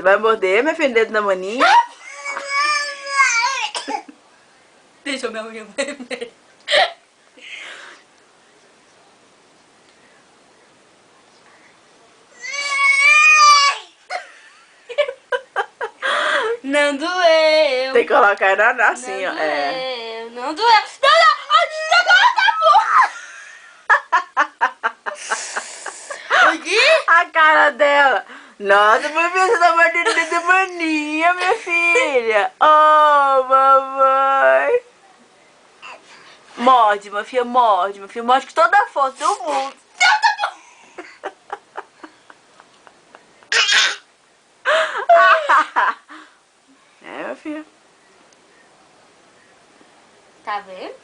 Você vai morder, minha filha, dedo na maninha? Deixa minha unha vermelha. Não doeu. Tem que colocar na assim, ó. Não É. doeu, não doeu. Não, não. Ai, agora tá bom. O quê? A cara dela. Nossa, minha filha, você tá mordendo dedo na maninha, minha filha. Oh, mamãe. Morde, minha filha, morde. Minha filha, morde com toda a força do mundo. É, minha filha. Tá vendo?